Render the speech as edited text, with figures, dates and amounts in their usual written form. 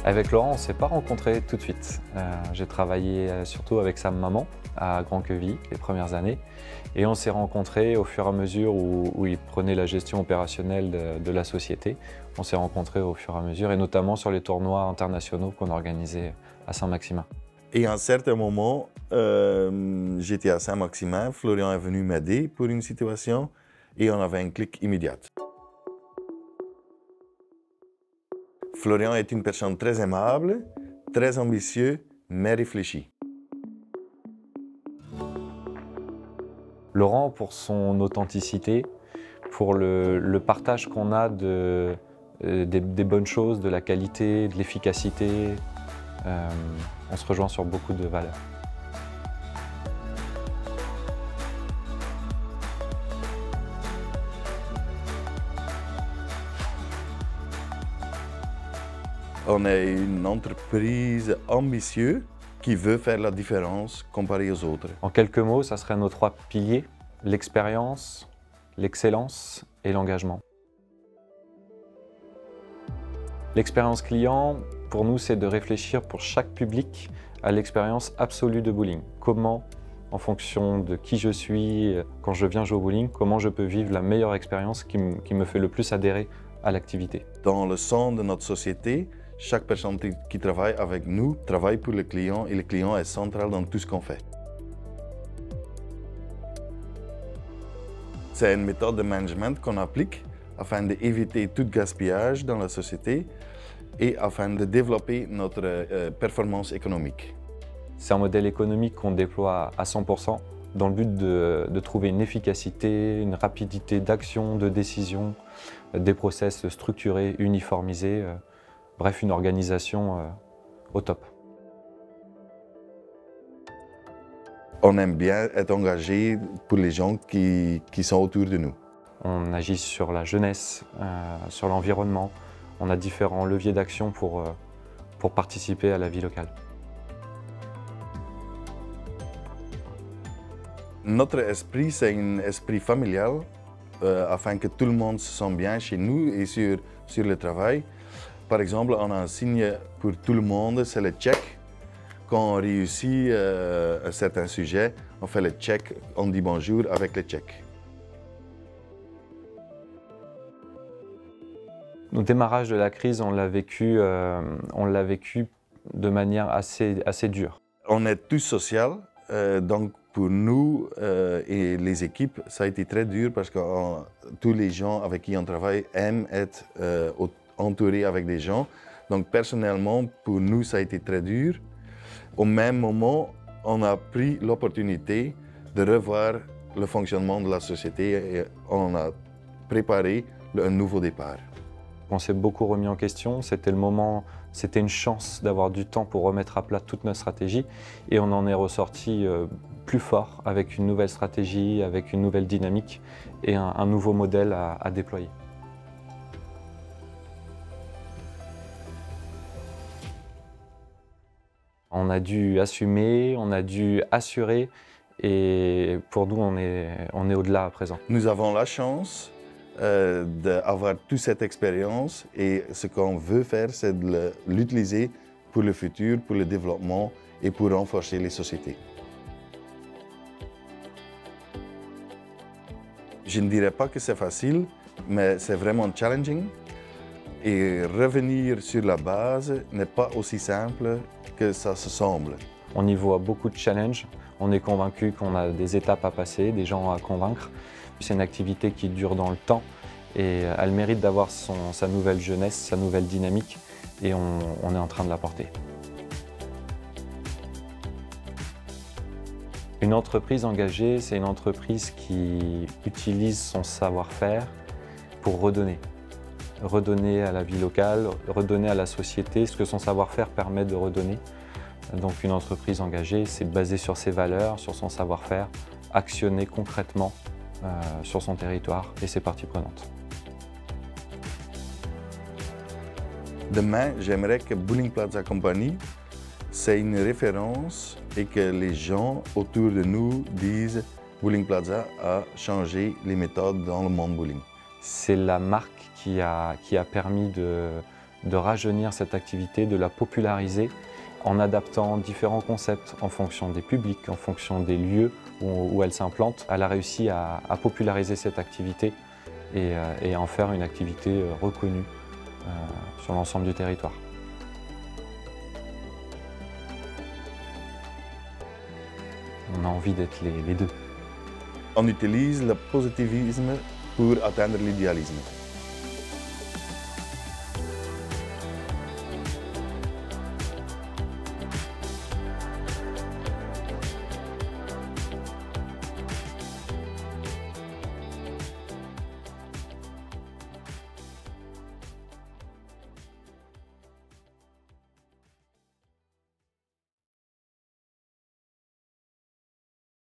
Avec Laurent, on ne s'est pas rencontrés tout de suite. J'ai travaillé surtout avec sa maman à Grand-Quevilly les premières années. Et on s'est rencontrés au fur et à mesure où il prenait la gestion opérationnelle de la société. On s'est rencontrés au fur et à mesure, et notamment sur les tournois internationaux qu'on organisait à Saint-Maximin. Et à un certain moment, j'étais à Saint-Maximin, Florian est venu m'aider pour une situation et on avait un clic immédiat. Florian est une personne très aimable, très ambitieuse, mais réfléchie. Laurent, pour son authenticité, pour le partage qu'on a des bonnes choses, de la qualité, de l'efficacité, on se rejoint sur beaucoup de valeurs. On est une entreprise ambitieuse qui veut faire la différence comparée aux autres. En quelques mots, ça serait nos 3 piliers: l'expérience, l'excellence et l'engagement. L'expérience client, pour nous, c'est de réfléchir pour chaque public à l'expérience absolue de bowling. Comment, en fonction de qui je suis, quand je viens jouer au bowling, comment je peux vivre la meilleure expérience qui me fait le plus adhérer à l'activité. Dans le centre de notre société, chaque personne qui travaille avec nous travaille pour le client et le client est central dans tout ce qu'on fait. C'est une méthode de management qu'on applique afin d'éviter tout gaspillage dans la société et afin de développer notre performance économique. C'est un modèle économique qu'on déploie à 100% dans le but de trouver une efficacité, une rapidité d'action, de décision, des process structurés, uniformisés, bref, une organisation au top. On aime bien être engagé pour les gens qui sont autour de nous. On agit sur la jeunesse, sur l'environnement. On a différents leviers d'action pour participer à la vie locale. Notre esprit, c'est un esprit familial, afin que tout le monde se sente bien chez nous et sur le travail. Par exemple, on a un signe pour tout le monde, c'est le check. Quand on réussit un certain sujet, on fait le check, on dit bonjour avec le check. Au démarrage de la crise, on l'a vécu de manière assez dure. On est tous sociaux, donc pour nous et les équipes, ça a été très dur parce que tous les gens avec qui on travaille aiment être entourés avec des gens. Donc personnellement, pour nous, ça a été très dur. Au même moment, on a pris l'opportunité de revoir le fonctionnement de la société et on a préparé un nouveau départ. On s'est beaucoup remis en question, c'était le moment, c'était une chance d'avoir du temps pour remettre à plat toute notre stratégie et on en est ressorti plus fort avec une nouvelle stratégie, avec une nouvelle dynamique et un nouveau modèle à déployer. On a dû assumer, on a dû assurer et pour nous, on est au-delà à présent. Nous avons la chance d'avoir toute cette expérience et ce qu'on veut faire, c'est de l'utiliser pour le futur, pour le développement et pour renforcer les sociétés. Je ne dirais pas que c'est facile, mais c'est vraiment challenging. Et revenir sur la base n'est pas aussi simple que ça se semble. On y voit beaucoup de challenges. On est convaincu qu'on a des étapes à passer, des gens à convaincre. C'est une activité qui dure dans le temps et elle mérite d'avoir sa nouvelle jeunesse, sa nouvelle dynamique et on est en train de la porter. Une entreprise engagée, c'est une entreprise qui utilise son savoir-faire pour redonner. Redonner à la vie locale, redonner à la société ce que son savoir-faire permet de redonner. Donc une entreprise engagée, c'est basé sur ses valeurs, sur son savoir-faire, actionner concrètement sur son territoire et ses parties prenantes. Demain, j'aimerais que Bowling Plaza Company, c'est une référence et que les gens autour de nous disent Bowling Plaza a changé les méthodes dans le monde bowling. C'est la marque qui a permis de rajeunir cette activité, de la populariser en adaptant différents concepts en fonction des publics, en fonction des lieux où elle s'implante. Elle a réussi à populariser cette activité et à en faire une activité reconnue sur l'ensemble du territoire. On a envie d'être les deux. On utilise le positivisme pour atteindre l'idéalisme.